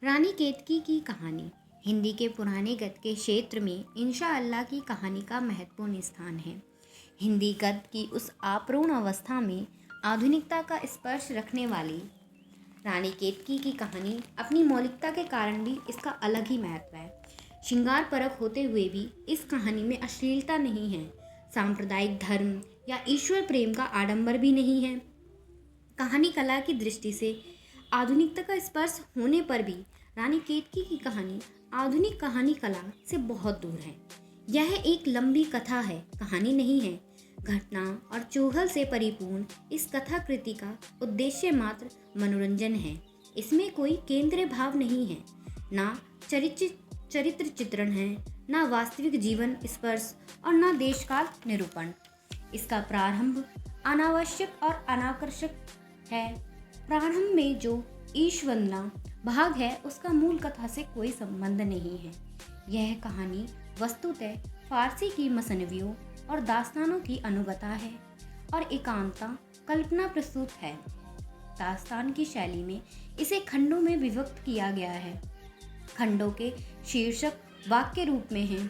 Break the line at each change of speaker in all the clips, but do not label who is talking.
रानी केतकी की कहानी हिंदी के पुराने गद्य के क्षेत्र में इंशाअल्लाह की कहानी का महत्वपूर्ण स्थान है। हिंदी गद्य की उस आपूर्ण अवस्था में आधुनिकता का स्पर्श रखने वाली रानी केतकी की कहानी अपनी मौलिकता के कारण भी इसका अलग ही महत्व है। श्रृंगार परक होते हुए भी इस कहानी में अश्लीलता नहीं है, सांप्रदायिक धर्म या ईश्वर प्रेम का आडंबर भी नहीं है। कहानी कला की दृष्टि से आधुनिकता का स्पर्श होने पर भी रानी केतकी की कहानी आधुनिक कहानी कला से बहुत दूर है। यह एक लंबी कथा है, कहानी नहीं है। घटना और चोहल से परिपूर्ण इस कथाकृति का उद्देश्य मात्र मनोरंजन है। इसमें कोई केंद्रीय भाव नहीं है, ना चरित्र चित्रण है, ना वास्तविक जीवन स्पर्श और ना देशकाल निरूपण। इसका प्रारंभ अनावश्यक और अनाकर्षक है। प्रारंभ में जो ईशवंदना भाग है उसका मूल कथा से कोई संबंध नहीं है। यह कहानी वस्तुतः फारसी की मसनवियों और दास्तानों की अनुगता है और एकांता कल्पना प्रस्तुत है। दास्तान की शैली में इसे खंडों में विभक्त किया गया है। खंडों के शीर्षक वाक्य रूप में हैं।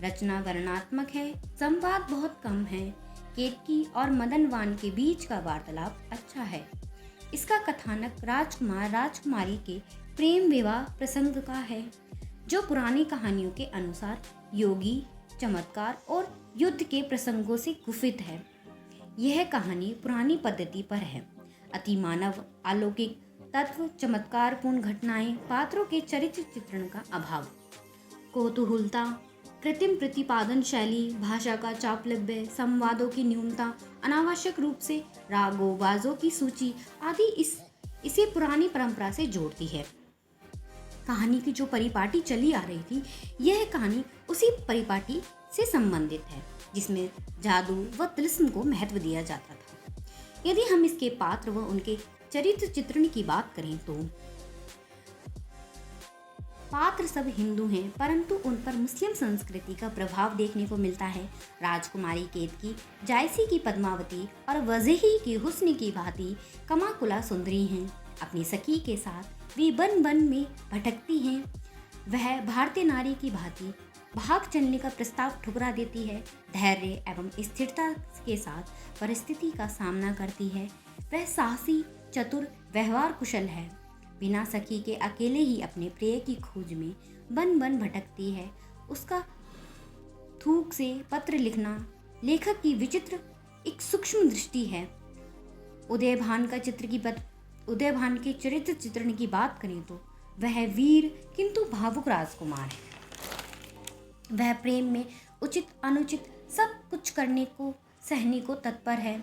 रचना वर्णनात्मक है, संवाद बहुत कम है। केतकी और मदनवान के बीच का वार्तालाप अच्छा है। इसका कथानक राजकुमार राजकुमारी के प्रेम विवाह प्रसंग का है, जो पुरानी कहानियों के अनुसार योगी, चमत्कार और युद्ध के प्रसंगों से गुफित है। यह कहानी पुरानी पद्धति पर है। अतिमानव, अलौकिक तत्व, चमत्कारपूर्ण घटनाएं, पात्रों के चरित्र चित्रण का अभाव, कौतूहलता, कृत्रिम प्रतिपादन शैली, भाषा का चापलव्य, संवादों की न्यूनता, अनावश्यक रूप से रागों बाजों की सूची आदि इसे पुरानी परंपरा से जोड़ती है। कहानी की जो परिपाटी चली आ रही थी, यह कहानी उसी परिपाटी से संबंधित है जिसमें जादू व तिलिस्म को महत्व दिया जाता था। यदि हम इसके पात्र व उनके चरित्र चित्रण की बात करें तो पात्र सब हिंदू हैं, परंतु उन पर मुस्लिम संस्कृति का प्रभाव देखने को मिलता है। राजकुमारी केतकी जायसी की पद्मावती और वजही की हुस्न की भांति कमाकुला सुंदरी हैं। अपनी सखी के साथ वे वन वन में भटकती हैं। वह भारतीय नारी की भांति भाग चलने का प्रस्ताव ठुकरा देती है। धैर्य एवं स्थिरता के साथ परिस्थिति का सामना करती है। वह साहसी, चतुर, व्यवहार कुशल है। बिना सखी के अकेले ही अपने प्रिय की खोज में बन बन भटकती है। उसका थूक से पत्र लिखना लेखक की विचित्र एक सूक्ष्म दृष्टि है। उदयभान के चरित्र चित्रण की बात करें तो वह वीर किंतु भावुक राजकुमार है। वह प्रेम में उचित अनुचित सब कुछ करने को सहने को तत्पर है।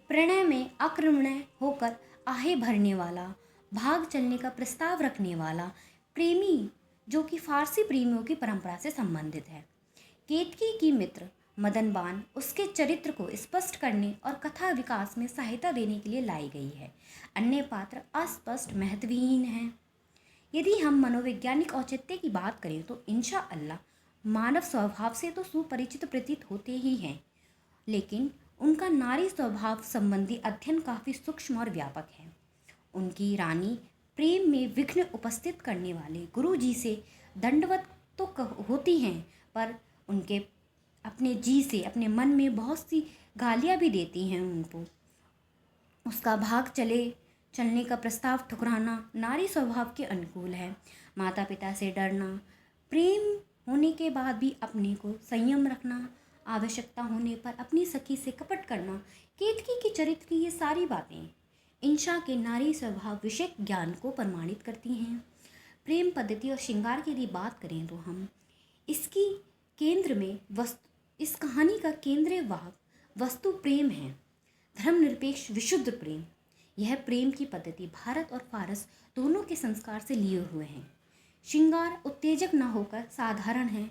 प्रणय में आक्रमण होकर आहे भरने वाला, भाग चलने का प्रस्ताव रखने वाला प्रेमी, जो कि फारसी प्रेमियों की परंपरा से संबंधित है। केतकी की मित्र मदनबान उसके चरित्र को स्पष्ट करने और कथा विकास में सहायता देने के लिए लाई गई है। अन्य पात्र अस्पष्ट, महत्वहीन हैं। यदि हम मनोवैज्ञानिक औचित्य की बात करें तो इंशाअल्लाह मानव स्वभाव से तो सुपरिचित प्रतीत होते ही हैं, लेकिन उनका नारी स्वभाव संबंधी अध्ययन काफ़ी सूक्ष्म और व्यापक है। उनकी रानी प्रेम में विघ्न उपस्थित करने वाले गुरु जी से दंडवत तो होती हैं, पर उनके अपने जी से अपने मन में बहुत सी गालियाँ भी देती हैं उनको। उसका भाग चलने का प्रस्ताव ठुकराना नारी स्वभाव के अनुकूल है। माता पिता से डरना, प्रेम होने के बाद भी अपने को संयम रखना, आवश्यकता होने पर अपनी सखी से कपट करना, केतकी की चरित्र की ये सारी बातें इंशा के नारी स्वभाव विषयक ज्ञान को प्रमाणित करती हैं। प्रेम पद्धति और श्रृंगार की यदि बात करें तो हम इसकी केंद्र में इस कहानी का केंद्रीय वाहक वस्तु प्रेम है। धर्मनिरपेक्ष विशुद्ध प्रेम। यह प्रेम की पद्धति भारत और फारस दोनों के संस्कार से लिए हुए हैं। श्रृंगार उत्तेजक न होकर साधारण है।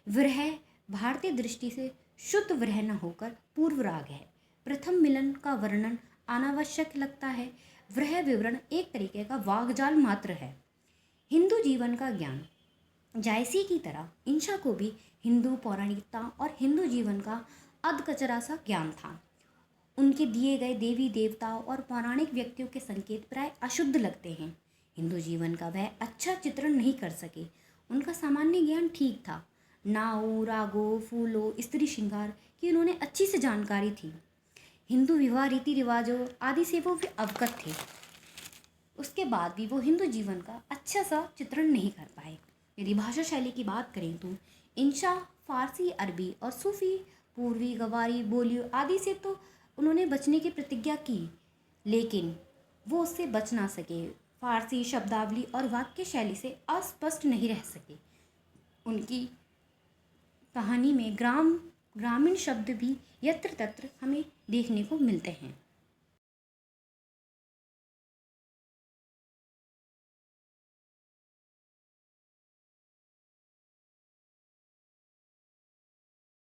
विरह भारतीय दृष्टि से शुद्ध विरह न होकर पूर्व राग है। प्रथम मिलन का वर्णन अनावश्यक लगता है। वह विवरण एक तरीके का वाग्जाल मात्र है। हिंदू जीवन का ज्ञान। जायसी की तरह इंशा को भी हिंदू पौराणिकता और हिंदू जीवन का अधकचरा सा ज्ञान था। उनके दिए गए देवी देवताओं और पौराणिक व्यक्तियों के संकेत प्राय अशुद्ध लगते हैं। हिंदू जीवन का वह अच्छा चित्रण नहीं कर सके। उनका सामान्य ज्ञान ठीक था, नावों, रागों, फूलों, स्त्री श्रृंगार की उन्होंने अच्छी से जानकारी थी। हिंदू विवाह रीति रिवाजों आदि से वो अवगत थे। उसके बाद भी वो हिंदू जीवन का अच्छा सा चित्रण नहीं कर पाए। यदि भाषा शैली की बात करें तो इंशा, फारसी, अरबी और सूफी पूर्वी गवारी बोलियों आदि से तो उन्होंने बचने की प्रतिज्ञा की, लेकिन वो उससे बच ना सके। फारसी शब्दावली और वाक्य शैली से अस्पष्ट नहीं रह सके। उनकी कहानी में ग्रामीण शब्द भी यत्र तत्र हमें देखने को मिलते हैं।